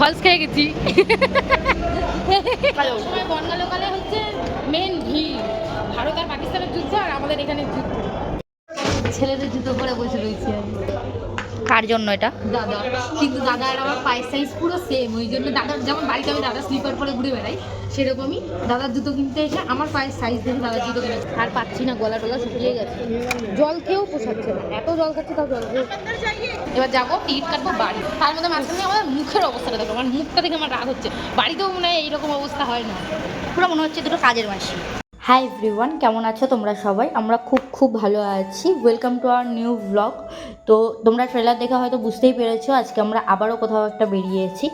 False খেয়ে গেছি। সময় বনগাঁলোকালে হচ্ছে মেন ভিড়, ভারত আর পাকিস্তানের যুদ্ধ আর আমাদের এখানে যুদ্ধ। ছেলেদের জুতো পরে বসে রয়েছি আমি। কার জন্য এটা? দাদা। কিন্তু দাদা আর আমার পায়ের সাইজ পুরো সেম, ওই জন্য দাদার যেমন বাড়িতে আমি দাদা স্লিপার পরে ঘুরে বেড়াই, সেরকমই দাদার জুতো কিনতে এসে আমার পায়ের সাইজ দেখে দাদার জুতো কিনেছে। আর পাচ্ছি না, গলা টলা শুকিয়ে গেছে, জল খেয়েও পোষাচ্ছে না, এত জল খাচ্ছে তাও জল খেয়ে। এবার যাবো টিকিট কাটবো বাড়ি, তার মধ্যে মাঝখানে আমার মুখের অবস্থাটা দেখো, আমার মুখটা দেখে আমার রাগ হচ্ছে। বাড়িতেও মনে হয় এইরকম অবস্থা হয় না, পুরো মনে হচ্ছে দুটো কাজের মাসি। হাই এভরিওয়ান, কেমন আছো তোমরা সবাই? আমরা খুব ভালো আছি। Welcome to our new blog. তো তোমরা ট্রেলার দেখে হয়তো বুঝতেই পেরেছো আজকে আমরা আবারও কোথাও একটা বেরিয়েছি।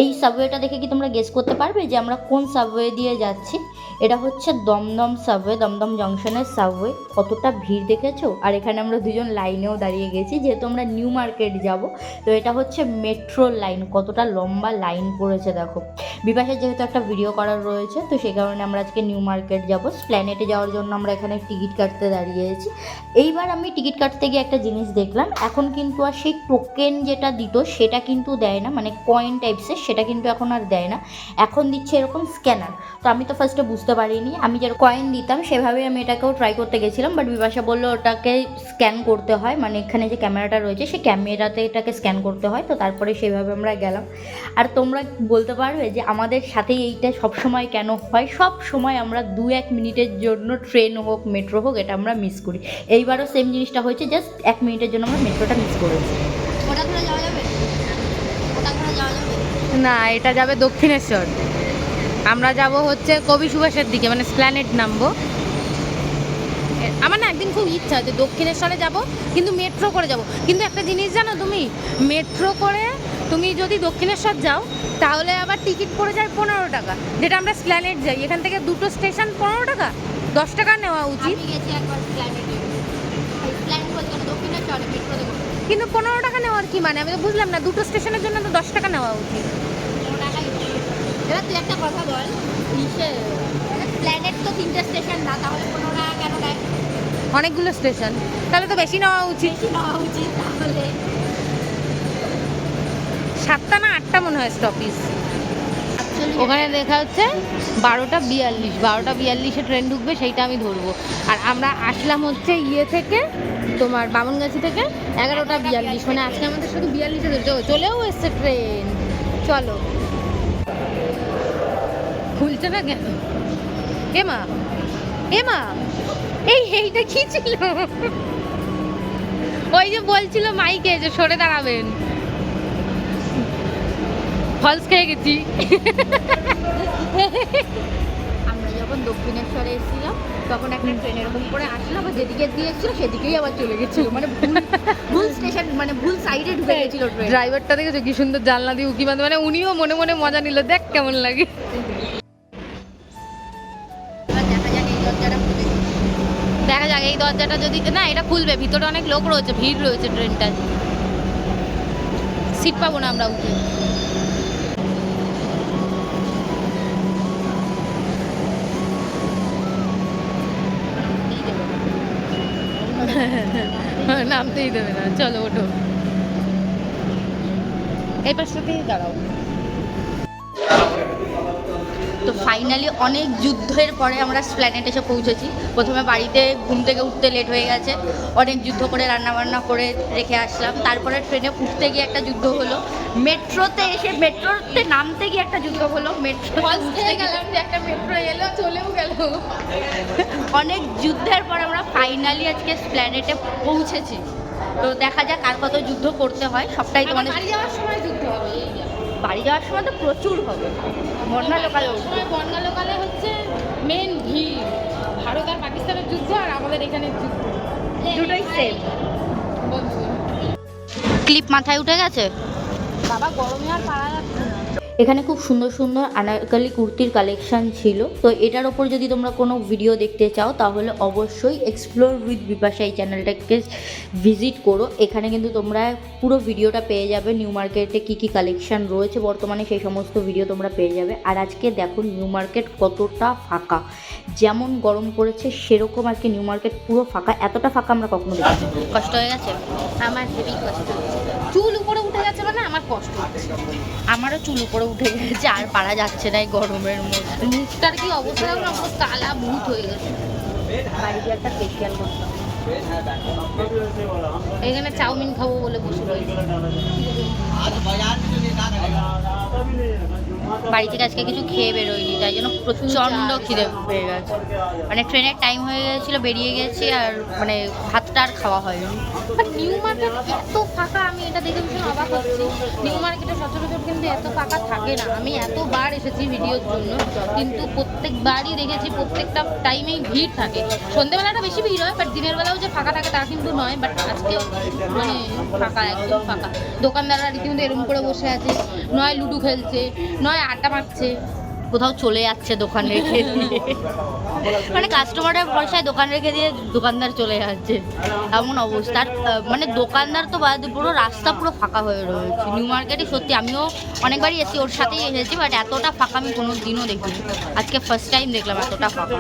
এই সাবওয়েটা দেখে কি তোমরা গেস করতে পারবে যে আমরা কোন সাবওয়ে দিয়ে যাচ্ছি? এটা হচ্ছে দমদম সাবওয়ে, দমদম জংশনের সাবওয়ে। কতটা ভিড় দেখেছো? আর এখানে আমরা দুজন লাইনেও দাঁড়িয়ে গেছি, যেহেতু আমরা নিউ মার্কেট যাব। তো এটা হচ্ছে মেট্রো লাইন, কতটা লম্বা লাইন পড়েছে দেখো। বিপাশের যেহেতু একটা ভিডিও করার রয়েছে, তো সেই কারণে আমরা আজকে নিউ মার্কেট যাব। স্প্ল্যানেটে যাওয়ার জন্য আমরা এখানে টিকিট কাটতে দাঁড়িয়েছি। এইবার আমি টিকিট কাটতে গিয়ে একটা জিনিস দেখলাম, এখন কিন্তু আর সেই টোকেন যেটা দিত সেটা কিন্তু দেয় না, মানে কয়েন টাইপসের, সেটা কিন্তু এখন আর দেয় না, এখন দিচ্ছে এরকম স্ক্যানার। তো আমি তো ফার্স্টে বুঝতে পারিনি, আমি যেরকম কয়েন দিতাম সেভাবেই আমি এটাকেও ট্রাই করতে গেছিলাম, বাট বিপাশা বললো ওটাকে স্ক্যান করতে হয়, মানে এখানে যে ক্যামেরাটা রয়েছে সেই ক্যামেরাতে এটাকে স্ক্যান করতে হয়। তো তারপরে সেভাবে আমরা গেলাম। আর তোমরা বলতে পারবে যে আমাদের সাথেই এইটা সবসময় কেন হয়? সব সময় আমরা 2-1 মিনিটের জন্য ট্রেন হোক মেট্রো হোক এটা আমরা মিস করি। এইবারও সেম জিনিসটা হয়েছে, জাস্ট 1 মিনিটের জন্য আমরা মেট্রোটা মিস করেছি। ওটা ধরে যাওয়া যাবে? ওটা ধরে যাওয়া যাবে না, এটা যাবে দক্ষিণেশ্বর। আমরা যাব হচ্ছে কবি সুভাষের দিকে, মানে স্প্ল্যানেট নামবো। আমার না একদিন খুব ইচ্ছা যে দক্ষিণেশ্বরে যাব, কিন্তু মেট্রো করে যাব। কিন্তু একটা জিনিস জানো তুমি, মেট্রো করে তুমি যদি দক্ষিণেশ্বর যাও তাহলে আবার টিকিট পড়ে যায় 15 টাকা, যেটা আমরা স্প্ল্যানেট যাই এখান থেকে 2টো স্টেশন 15 টাকা, 10 টাকা নেওয়া উচিত। কিন্তু 15 টাকা নেওয়ার কি মানে? আমি তো বুঝলাম না, 2টো স্টেশনের জন্য তো 10 টাকা নেওয়া উচিত। এবার তুই একটা কথা বল, প্ল্যানেট তো 3টে স্টেশন না, তাহলে 15 টাকা কেন নেয়? অনেকগুলো স্টেশন, তাহলে তো বেশি নেওয়া উচিত। তাহলে 7টা না 8টা মনে হয় স্টপিস। ওখানে দেখা হচ্ছে 12টা 42, 12টা 42-এ ট্রেন ঢুকবে, সেইটা আমি ধরবো। আর আমরা আসলাম হচ্ছে ইয়ে থেকে, তোমার বামনগাছি থেকে 11টা 42, মানে আজকে আমাদের শুধু 42-এ ধরতে হবে। চলেও এসছে ট্রেন, চলো। খুলছে না কেন? এমা এমা এইটা কি ছিল? ওই যে বলছিল মাইকে যে সরে দাঁড়াবেন। ফলস খেয়ে গেছি। আমরা যখন দক্ষিণেশ্বরে এসেছিলাম তখন একটা ট্রেন এরকম করে আসলো, আবার যেদিকে দিয়ে এসেছিল সেদিকেই আবার চলে গেছিল, মানে ভুল স্টেশন, মানে ভুল সাইডে ঢুকে গেছিল ট্রেন। ড্রাইভারটা দেখেছো কি সুন্দর জানলা দিয়ে উকি বাঁধে, মানে উনিও মনে মনে মজা নিল, দেখ কেমন লাগে। দেখা যাক এই দরজাটা যদি না, এটা খুলবে, ভিতরে অনেক লোক রয়েছে, ভিড় রয়েছে ট্রেনটায়, সিট পাবো না আমরা উঠে। নামতেই দেবে না, চলো ওঠো, এই পাশটাতেই দাঁড়াও। তো ফাইনালি অনেক যুদ্ধের পরে আমরা স্প্ল্যানেট এসে পৌঁছেছি। প্রথমে বাড়িতে ঘুম থেকে উঠতে লেট হয়ে গেছে, অনেক যুদ্ধ করে রান্নাবান্না করে রেখে আসলাম। তারপরে ট্রেনে উঠতে গিয়ে একটা যুদ্ধ হলো, মেট্রোতে এসে মেট্রোতে নামতে গিয়ে একটা যুদ্ধ হলো, মেট্রো গেলাম যে একটা মেট্রো এলো, চলেও গেল। অনেক যুদ্ধের পর আমরা ফাইনালি আজকে স্প্ল্যানেটে পৌঁছেছি। তো দেখা যাক আর কত যুদ্ধ করতে হয়, সবটাই তোমাদের বাড়ি যাওয়ার সময় যুদ্ধ হবে। বাড়ি যাওয়ার সময় তো প্রচুর হবে, বনগাঁলোকালে হচ্ছে মেন ভিড়, ভারত আর পাকিস্তানের যুদ্ধ আর আমাদের এখানে যুদ্ধ, দুটোই সেম। ক্লিপ মাথায় উঠে গেছে বাবা, গরমে আর পারা যাচ্ছে না। এখানে খুব সুন্দর সুন্দর আনারকলি কুর্তির কালেকশান ছিল। তো এটার ওপর যদি তোমরা কোনো ভিডিও দেখতে চাও তাহলে অবশ্যই এক্সপ্লোর উইথ বিপাশা এই চ্যানেলটাকে ভিজিট করো। এখানে কিন্তু তোমরা পুরো ভিডিওটা পেয়ে যাবে, নিউ মার্কেটে কী কী কালেকশান রয়েছে বর্তমানে সেই সমস্ত ভিডিও তোমরা পেয়ে যাবে। আর আজকে দেখো নিউ মার্কেট কতটা ফাঁকা, যেমন গরম পড়েছে সেরকম আজকে নিউ মার্কেট পুরো ফাঁকা, এতটা ফাঁকা আমরা কখনো দেখি। কষ্ট হয়ে গেছে আমার, হেভি কষ্ট, চুল উপরে উঠে গেছে, মানে না আমার কষ্ট হচ্ছে। আমারও চুল উপরে উঠে গেছে, আর পারা যাচ্ছে না এই গরমের মধ্যে। মুখটার কি অবস্থা না পুরো কালা ভূত হয়ে গেছে। বাড়িতে একটা ফেসিয়াল করতাম। এখানে চাউমিন খাবো বলে বসে রয়েছে। বাড়ি থেকে আজকে কিছু খেয়ে বেরোয়নি, তাই জন্য প্রচণ্ড খিদে পেয়ে গেছে। মানে ট্রেনের টাইম হয়ে গেছিলো, বেরিয়ে গেছি, আর মানে ভাতটা আর খাওয়া হয়নি। বাট নিউ মার্কেট এত ফাঁকা, আমি এটা দেখে ভীষণ অবাক হচ্ছি। নিউ মার্কেটে সচরাচর কিন্তু এত ফাঁকা থাকে না। আমি এতবার এসেছি ভিডিওর জন্য, কিন্তু প্রত্যেকবারই দেখেছি প্রত্যেকটা টাইমেই ভিড় থাকে। সন্ধ্যেবেলাটা বেশি ভিড় হয়, বাট দিনের বেলাও যে ফাঁকা থাকে তা কিন্তু নয়। বাট আজকে মানে ফাঁকা, একদম ফাঁকা। দোকানদাররা রীতিমতো এরম করে বসে আছে, নয় লুডো খেলছে, নয় আড্ডা মারছে, কোথাও চলে যাচ্ছে দোকান রেখে দিয়ে। মানে কাস্টমারের ভরসায় দোকান রেখে দিয়ে দোকানদার চলে যাচ্ছে, এমন অবস্থা। আর মানে দোকানদার তো বাদ, পুরো রাস্তা পুরো ফাঁকা হয়ে রয়েছে নিউ মার্কেটে। সত্যি আমিও অনেকবারই এসেছি, ওর সাথেই এসেছি, বাট এতটা ফাঁকা আমি কোনো দিনও দেখিনি। আজকে ফার্স্ট টাইম দেখলাম এতটা ফাঁকা।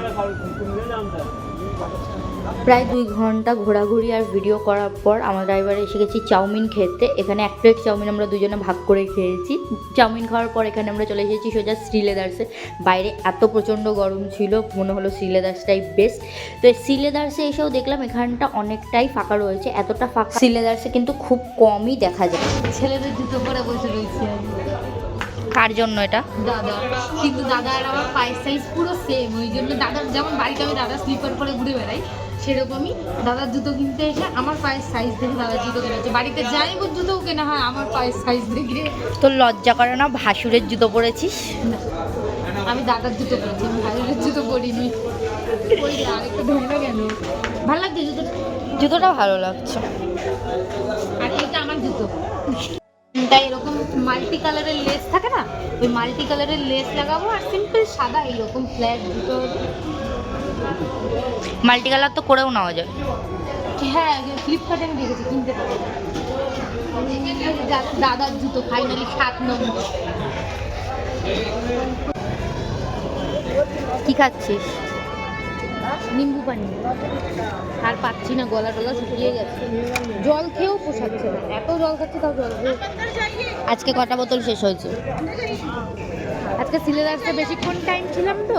প্রায় 2 ঘন্টা ঘোরাঘুরি আর ভিডিও করার পর আমরা ড্রাইভারে এসে গেছি চাউমিন খেতে। এখানে 1 প্লেট চাউমিন আমরা দুজনে ভাগ করে খেয়েছি। চাউমিন খাওয়ার পর এখানে আমরা চলে এসেছি সোজা শ্রীলেদার্সে। বাইরে এত প্রচণ্ড গরম ছিল, মনে হলো শ্রীলেদার্সটাই বেস্ট। তো শ্রীলেদার্সে এসেও দেখলাম এখানটা অনেকটাই ফাঁকা রয়েছে, এতটা ফাঁকা শ্রীলেদার্সে কিন্তু খুব কমই দেখা যায়। ছেলেদের জুতো পরে বসে রয়েছি আমি। কার জন্য এটা? দাদা, কিন্তু দাদা আর আমার পায়ের সাইজ পুরো সেম, ওই জন্য দাদার যেমন বাড়িতে আমি দাদা স্লিপার পরে ঘুরে বেড়াই, সেরকমই দাদার জুতো কিনতে এসে আমার পায়ের সাইজ দেখে দাদার জুতো কিনেছে। বাড়িতে যাই ওর জুতোও কেনা হয় আমার পায়ের সাইজ দেখে। তোর লজ্জা করে না ভাসুরের জুতো পরেছিস? আমি দাদার জুতো পরেছি, আমি ভাইয়ের জুতো পরিনি। আরেকটু ধরে না কেন, ভালো লাগছে জুতোটা? জুতোটা ভালো লাগছে। আর এটা আমার জুতো, তাই এরকম মাল্টি কালারের লেস থাকে না, ওই মাল্টি কালারের লেস লাগাবো, আর সিম্পল সাদা এইরকম ফ্ল্যাট জুতো। মাল্টি কালার তো করেও নেওয়া যায়। হ্যাঁ, ফ্লিপকার্টে আমি দেখেছি, কিনতে পারি। দাদার জুতো ফাইনালি 7 নম্বর। কি খাচ্ছিস? নিম্বু পানি। আর পাচ্ছি না, গলা টলা শুকিয়ে গেছে। জল খেয়েও পোষাচ্ছে না, এত জল খাচ্ছে তাও জল খেয়ে। আজকে কটা বোতল শেষ হয়েছে? আজকে সিলেবাসটা বেশিক্ষণ টাইম ছিলাম তো,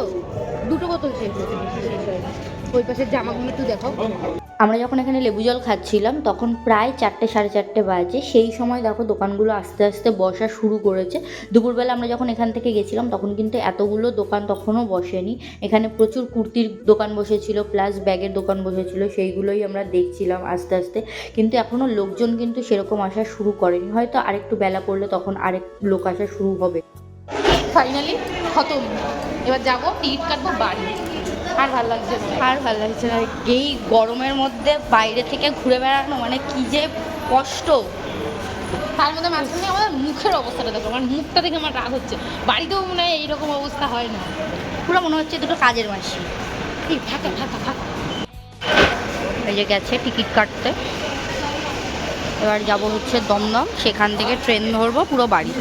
2টো বোতল শেষ হয়েছে, বেশি শেষ হয়নি। ওই পাশের জামাগুলো একটু দেখো। আমরা যখন এখানে লেবু জল খাচ্ছিলাম তখন প্রায় 4টে সাড়ে 4টে বাজে। সেই সময় দেখো দোকানগুলো আস্তে আস্তে বসা শুরু করেছে। দুপুরবেলা আমরা যখন এখান থেকে গেছিলাম তখন কিন্তু এতগুলো দোকান তখনও বসেনি। এখানে প্রচুর কুর্তির দোকান বসেছিল, প্লাস ব্যাগের দোকান বসেছিল, সেইগুলোই আমরা দেখছিলাম আস্তে আস্তে। কিন্তু এখনও লোকজন কিন্তু সেরকম আসা শুরু করেনি, হয়তো আরেকটু বেলা পড়লে তখন আরেক লোক আসা শুরু হবে। ফাইনালি খতম, এবার যাবো টিকিট কাটবো বাড়ি। আর ভালো লাগছে না, আর ভালো লাগছে না। এই গরমের মধ্যে বাইরে থেকে ঘুরে বেড়ানো মানে কি যে কষ্ট। তার মধ্যে মাঝখানে আমাদের মুখের অবস্থাটা দেখো, আমার মুখটা দেখে আমার রাগ হচ্ছে। বাড়িতেও মনে হয় এইরকম অবস্থা হয় না, পুরো মনে হচ্ছে দুটো কাজের মাসি। এই ফাঁকা ফাঁকা ফাঁকা। এই যে গেছে টিকিট কাটতে। এবার যাব হচ্ছে দমদম, সেখান থেকে ট্রেন ধরবো পুরো বাড়ি।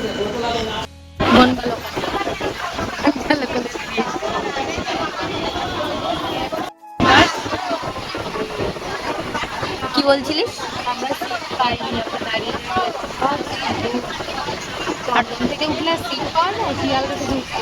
কি বলছিলিস? আর থেকে উঠলে সিট পাওয়া যায়, শিয়ালদা থেকে উঠতে